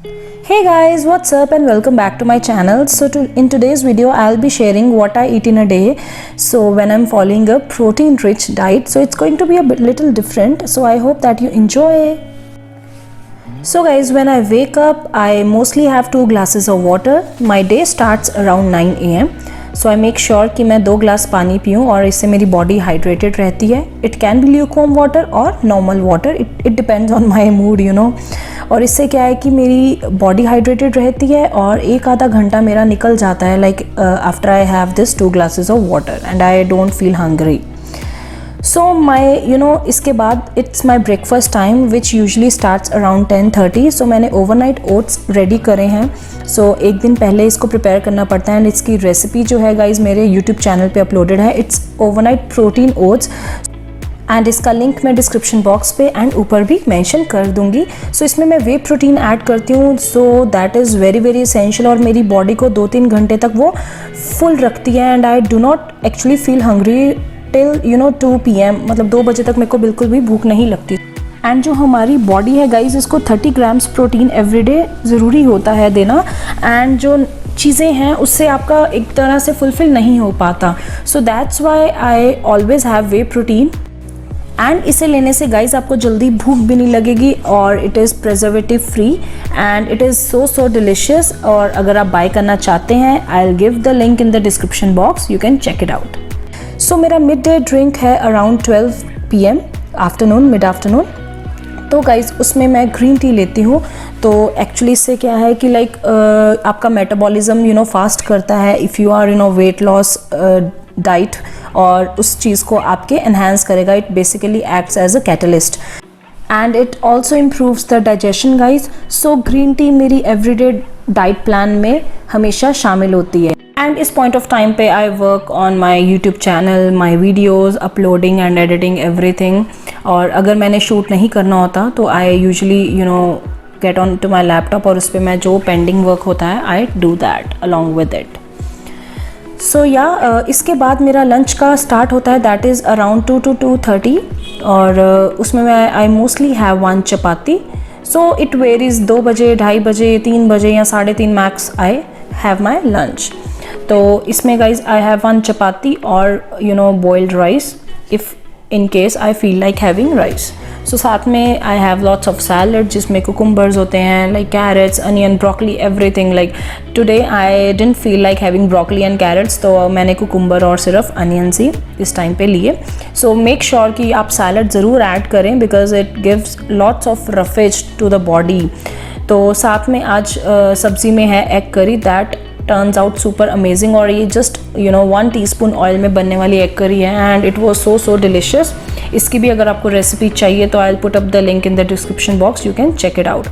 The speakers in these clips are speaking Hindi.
Hey guys, what's up and welcome back to my channel. In today's video I'll be sharing what I eat in a day. So when I'm following a protein rich diet, so it's going to be a little different, so I hope that you enjoy. So guys, when I wake up I mostly have 2 glasses of water. My day starts around 9 AM. So I make sure कि मैं 2 ग्लास पानी पीऊँ और इससे मेरी बॉडी हाइड्रेटेड रहती है. It can be lukewarm water और normal water, it depends on my mood you know. और इससे क्या है कि मेरी बॉडी हाइड्रेटेड रहती है और एक आधा घंटा मेरा निकल जाता है like after I have this 2 glasses of water and I don't feel hungry. So इसके बाद it's my breakfast time which usually starts around 10:30. So मैंने ओवरनाइट ओट्स रेडी करे हैं. सो एक दिन पहले इसको प्रिपेयर करना पड़ता है एंड इसकी रेसिपी जो है गाइज मेरे यूट्यूब चैनल पे अपलोडेड है. It's overnight protein oats and इसका लिंक मैं डिस्क्रिप्शन बॉक्स पे एंड ऊपर भी मेंशन कर दूंगी. सो इसमें मैं वे प्रोटीन ऐड करती हूँ, so that is very very essential और मेरी बॉडी को 2-3 घंटे तक वो फुल रखती है and I do not actually feel hungry till 2 PM. मतलब 2 बजे तक मेरे को बिल्कुल भी भूख नहीं लगती. एंड जो हमारी बॉडी है गाइज, इसको 30 ग्राम्स प्रोटीन एवरीडे ज़रूरी होता है देना. एंड जो चीज़ें हैं उससे आपका एक तरह से फुलफिल नहीं हो पाता. So that's why I always have way protein. And इसे लेने से गाइज आपको जल्दी भूख भी नहीं लगेगी और it is preservative free and it is so delicious. और अगर आप बाय करना चाहते हैं I will give the link in the description box, you can check it out. So मेरा मिड डे ड्रिंक है around 12 PM afternoon, mid afternoon. तो गाइज़ उसमें मैं ग्रीन टी लेती हूँ. तो एक्चुअली इससे क्या है कि लाइक आपका मेटाबॉलिज्म फास्ट करता है if you are weight loss diet, और उस चीज़ को आपके एनहांस करेगा. It basically acts as a catalyst and it also improves the digestion guys. So green tea मेरी एवरीडे डाइट प्लान में हमेशा शामिल होती है. एंड इस पॉइंट ऑफ टाइम पे I work on my YouTube channel, my videos, uploading and editing everything. और अगर मैंने शूट नहीं करना होता तो I usually get on to my laptop और उस पर मैं जो पेंडिंग वर्क होता है I do that along with it. So इसके बाद मेरा लंच का स्टार्ट होता है, दैट इज़ अराउंड 2 to 2:30. और उसमें मैं I mostly have 1 chapati. So it varies 2 बजे, 2:30 बजे, 3 बजे या 3:30 max I have my lunch. तो इसमें गाइज आई हैव 1 चपाती और boiled rice if in case I feel like having rice. So साथ में I have lots of salad जिसमें कुकुम्बर्स होते हैं, like carrots, onion, broccoli, everything. Like today I didn't feel like having broccoli and crates, तो मैंने कुकुम्बर और सिर्फ अनियंस ही इस टाइम पे लिए. सो मेक श्योर कि आप सैलड ज़रूर ऐड करें because it gives lots of roughage to the body. तो साथ में आज सब्ज़ी में है egg curry, that turns out super amazing. और ये जस्ट 1 टीस्पून ऑयल में बनने वाली एग करी है and it was so delicious. इसकी भी अगर आपको रेसिपी चाहिए तो I will put up the link in the description box, you can check it out.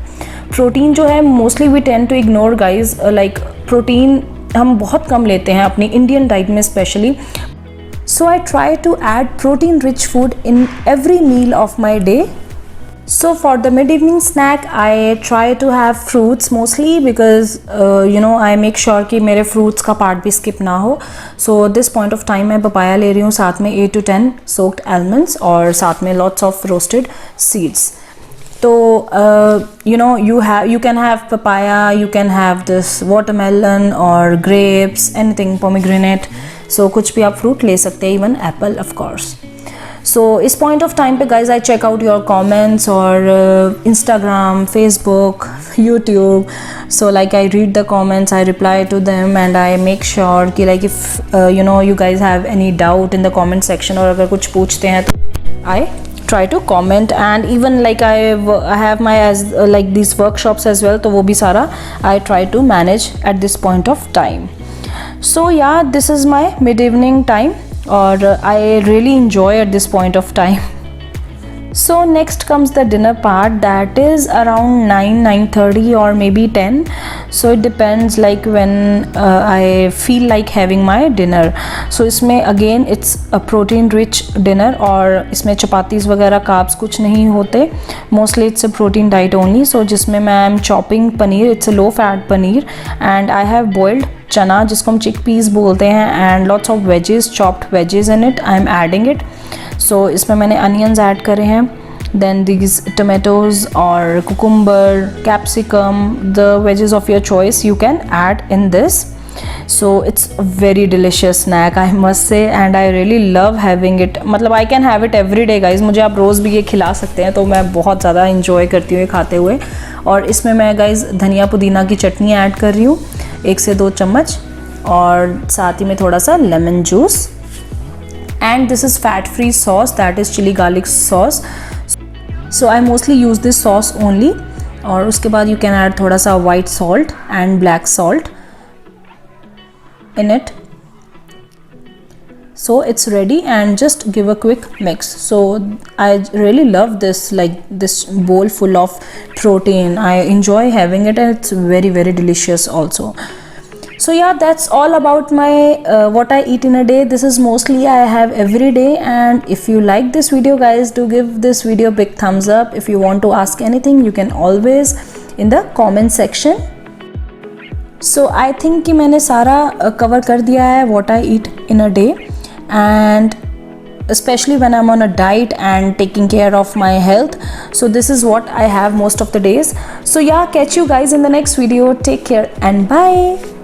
Protein जो है mostly we tend to ignore guys, like protein हम बहुत कम लेते हैं अपनी इंडियन डाइट में specially. So I try to add protein rich food in every meal of my day. So for the mid-evening snack, I try to have fruits mostly because I make sure कि मेरे fruits का part भी skip ना हो. So this point of time मैं papaya ले रही हूँ, साथ में 8 to 10 soaked almonds और साथ में lots of roasted seeds. तो you can have papaya, you can have this watermelon or grapes, anything, pomegranate. So कुछ भी आप fruit ले सकते हैं, even apple of course. So इस पॉइंट ऑफ टाइम पे guys I check out your comments और Instagram, Facebook, YouTube. So like I read the comments, I reply to them and I make sure कि like if you guys have any doubt in the comment section और अगर कुछ पूछते हैं तो आई try to comment. And even like I have my like these workshops as well, तो वो भी सारा I try to manage at this point of time. So yeah, this is my mid evening time और I really enjoy at this point of time. So next comes the dinner part, that is around 9:30 or maybe 10. So it depends like when I feel like having my dinner. So इसमें again it's a protein rich dinner और इसमें चपातीस वगैरह कार्ब्स कुछ नहीं होते. Mostly it's a protein diet only. So जिसमें मैं am chopping paneer, it's a low fat paneer and I have boiled चना जिसको हम chickpeas बोलते हैं and lots of veggies, chopped veggies in it. I am adding it. सो इसमें मैंने अनियंस ऐड करे हैं then these tomatoes or cucumber, capsicum, the veggies of your choice you can add in this. So it's a very delicious snack, I must say, and I really love having it. मतलब I can have it every day guys. मुझे आप रोज़ भी ये खिला सकते हैं, तो मैं बहुत ज़्यादा enjoy करती हूँ ये खाते हुए. और इसमें मैं गाइज धनिया पुदीना की चटनी ऐड कर रही हूँ 1 से 2 चम्मच, और साथ ही में थोड़ा सा lemon juice. And this is fat free sauce, that is chili garlic sauce. So I mostly use this sauce only. और उसके बाद you can add थोड़ा सा white salt and black salt in it. So it's ready, and just give a quick mix. So I really love this, like this bowl full of protein. I enjoy having it, and it's very very delicious also. So yeah, that's all about my what I eat in a day. This is mostly I have every day. And if you like this video guys, do give this video a big thumbs up. If you want to ask anything, you can always in the comment section. So I think कि मैंने सारा cover कर दिया है what I eat in a day, and especially when I'm on a diet and taking care of my health. So this is what I have most of the days. So yeah, catch you guys in the next video. Take care and bye.